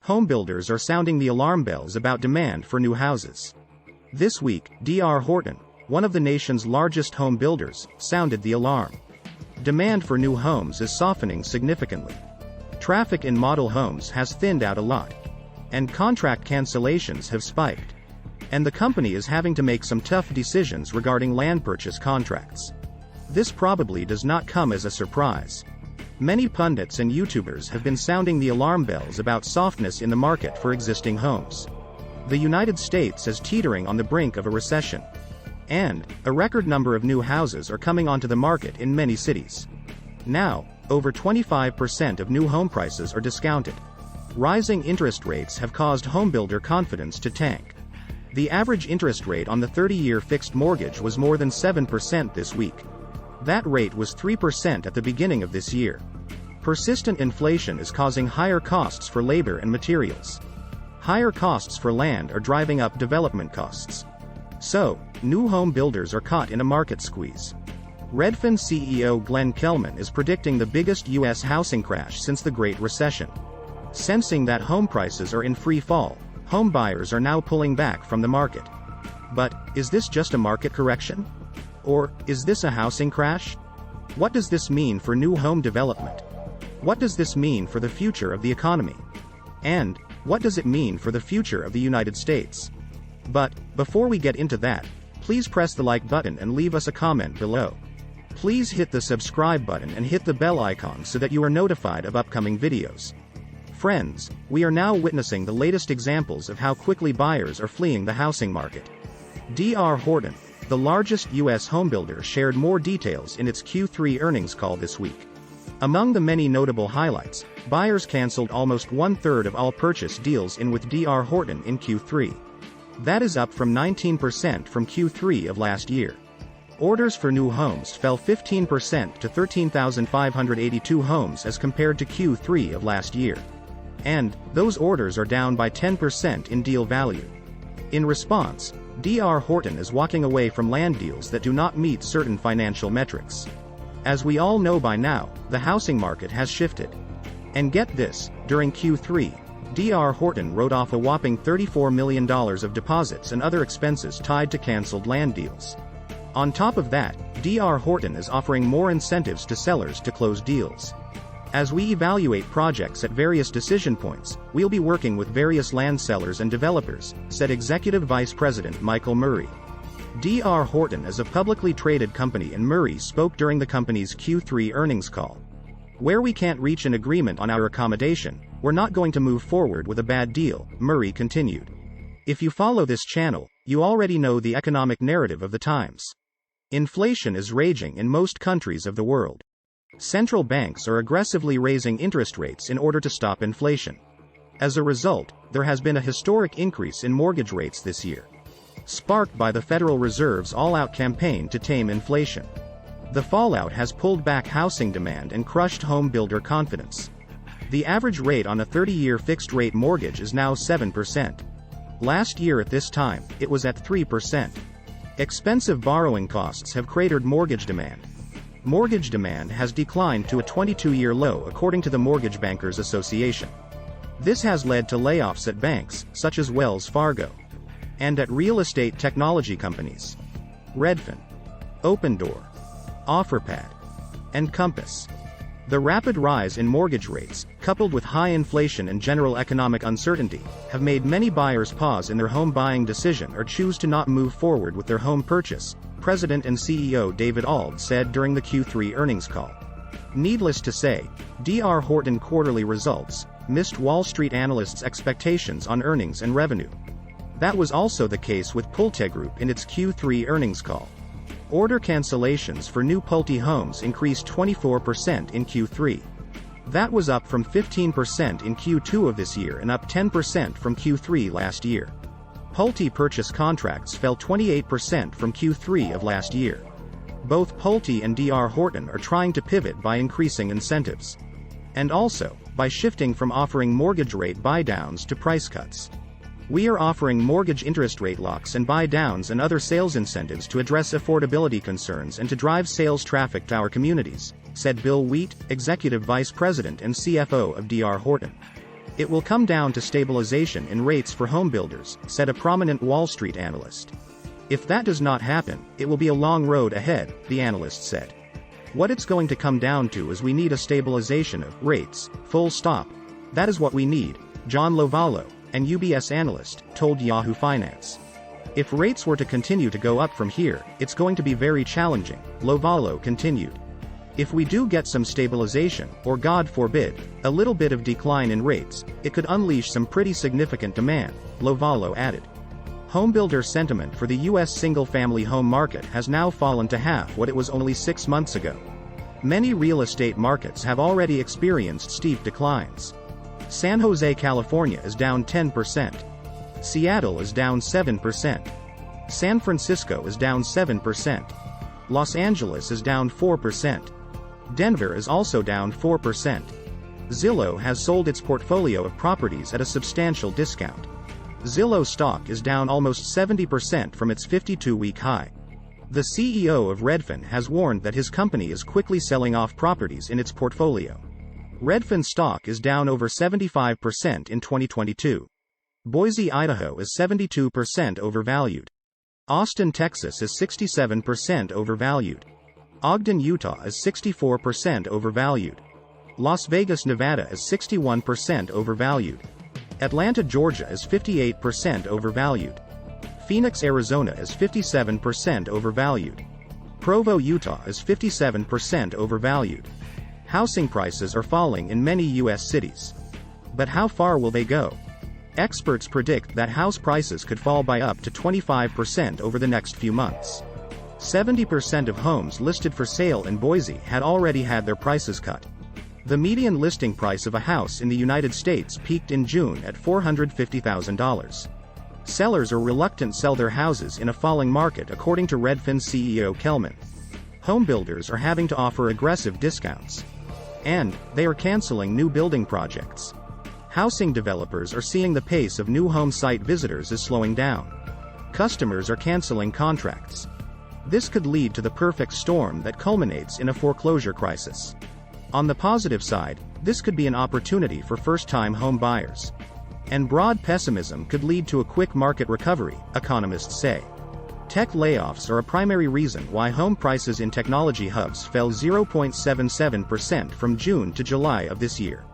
Homebuilders are sounding the alarm bells about demand for new houses. This week, DR Horton, one of the nation's largest home builders, sounded the alarm. Demand for new homes is softening significantly. Traffic in model homes has thinned out a lot. And contract cancellations have spiked. And the company is having to make some tough decisions regarding land purchase contracts. This probably does not come as a surprise. Many pundits and YouTubers have been sounding the alarm bells about softness in the market for existing homes. The United States is teetering on the brink of a recession. And a record number of new houses are coming onto the market in many cities. Now, over 25% of new home prices are discounted. Rising interest rates have caused homebuilder confidence to tank. The average interest rate on the 30-year fixed mortgage was more than 7% this week. That rate was 3% at the beginning of this year. Persistent inflation is causing higher costs for labor and materials. Higher costs for land are driving up development costs. So, new home builders are caught in a market squeeze. Redfin CEO Glenn Kelman is predicting the biggest U.S. housing crash since the Great Recession. Sensing that home prices are in free fall, home buyers are now pulling back from the market. But, is this just a market correction? Or, is this a housing crash? What does this mean for new home development? What does this mean for the future of the economy? And, what does it mean for the future of the United States? But, before we get into that, please press the like button and leave us a comment below. Please hit the subscribe button and hit the bell icon so that you are notified of upcoming videos. Friends, we are now witnessing the latest examples of how quickly buyers are fleeing the housing market. DR Horton, the largest U.S. homebuilder, shared more details in its Q3 earnings call this week. Among the many notable highlights, buyers canceled almost one-third of all purchase deals in with DR Horton in Q3. That is up from 19% from Q3 of last year. Orders for new homes fell 15% to 13,582 homes as compared to Q3 of last year. And, those orders are down by 10% in deal value. In response, DR Horton is walking away from land deals that do not meet certain financial metrics. As we all know by now, the housing market has shifted. And get this, during Q3, DR Horton wrote off a whopping $34 million of deposits and other expenses tied to canceled land deals. On top of that, DR Horton is offering more incentives to sellers to close deals. As we evaluate projects at various decision points, we'll be working with various land sellers and developers, said Executive Vice President Michael Murray. DR Horton is a publicly traded company, and Murray spoke during the company's Q3 earnings call. Where we can't reach an agreement on our accommodation, we're not going to move forward with a bad deal, Murray continued. If you follow this channel, you already know the economic narrative of the times. Inflation is raging in most countries of the world. Central banks are aggressively raising interest rates in order to stop inflation. As a result, there has been a historic increase in mortgage rates this year, sparked by the Federal Reserve's all-out campaign to tame inflation. The fallout has pulled back housing demand and crushed home builder confidence. The average rate on a 30-year fixed-rate mortgage is now 7%. Last year at this time, it was at 3%. Expensive borrowing costs have cratered mortgage demand. Mortgage demand has declined to a 22-year low according to the Mortgage Bankers Association. This has led to layoffs at banks, such as Wells Fargo, and at real estate technology companies. Redfin, Opendoor, OfferPad, and Compass. The rapid rise in mortgage rates, coupled with high inflation and general economic uncertainty, have made many buyers pause in their home buying decision or choose to not move forward with their home purchase, President and CEO David Auld said during the Q3 earnings call. Needless to say, DR Horton quarterly results missed Wall Street analysts' expectations on earnings and revenue. That was also the case with Pulte Group in its Q3 earnings call. Order cancellations for new Pulte homes increased 24% in Q3. That was up from 15% in Q2 of this year and up 10% from Q3 last year. Pulte purchase contracts fell 28% from Q3 of last year. Both Pulte and DR Horton are trying to pivot by increasing incentives. And also, by shifting from offering mortgage rate buy-downs to price cuts. We are offering mortgage interest rate locks and buy-downs and other sales incentives to address affordability concerns and to drive sales traffic to our communities, said Bill Wheat, Executive Vice President and CFO of DR Horton. It will come down to stabilization in rates for homebuilders, said a prominent Wall Street analyst. If that does not happen, it will be a long road ahead, the analyst said. What it's going to come down to is we need a stabilization of rates, full stop. That is what we need, John Lovallo, an UBS analyst, told Yahoo Finance. If rates were to continue to go up from here, it's going to be very challenging, Lovallo continued. If we do get some stabilization, or God forbid, a little bit of decline in rates, it could unleash some pretty significant demand, Lovallo added. Homebuilder sentiment for the U.S. single-family home market has now fallen to half what it was only 6 months ago. Many real estate markets have already experienced steep declines. San Jose, California is down 10%. Seattle is down 7%. San Francisco is down 7%. Los Angeles is down 4%. Denver is also down 4%. Zillow has sold its portfolio of properties at a substantial discount. Zillow stock is down almost 70% from its 52-week high. The CEO of Redfin has warned that his company is quickly selling off properties in its portfolio. Redfin stock is down over 75% in 2022. Boise, Idaho is 72% overvalued. Austin, Texas is 67% overvalued. Ogden, Utah is 64% overvalued. Las Vegas, Nevada is 61% overvalued. Atlanta, Georgia is 58% overvalued. Phoenix, Arizona is 57% overvalued. Provo, Utah is 57% overvalued. Housing prices are falling in many U.S. cities. But how far will they go? Experts predict that house prices could fall by up to 25% over the next few months. 70% of homes listed for sale in Boise had already had their prices cut. The median listing price of a house in the United States peaked in June at $450,000. Sellers are reluctant to sell their houses in a falling market, according to Redfin CEO Kelman. Homebuilders are having to offer aggressive discounts. And they are canceling new building projects. Housing developers are seeing the pace of new home site visitors is slowing down. Customers are canceling contracts. This could lead to the perfect storm that culminates in a foreclosure crisis. On the positive side, this could be an opportunity for first-time home buyers. And broad pessimism could lead to a quick market recovery, economists say. Tech layoffs are a primary reason why home prices in technology hubs fell 0.77% from June to July of this year.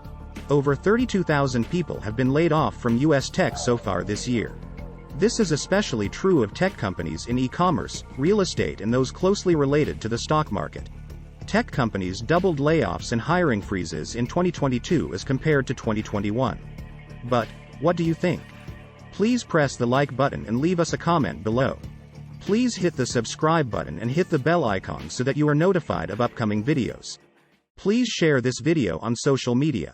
Over 32,000 people have been laid off from U.S. tech so far this year. This is especially true of tech companies in e-commerce, real estate, and those closely related to the stock market. Tech companies doubled layoffs and hiring freezes in 2022 as compared to 2021. But, what do you think? Please press the like button and leave us a comment below. Please hit the subscribe button and hit the bell icon so that you are notified of upcoming videos. Please share this video on social media.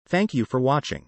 Thank you for watching.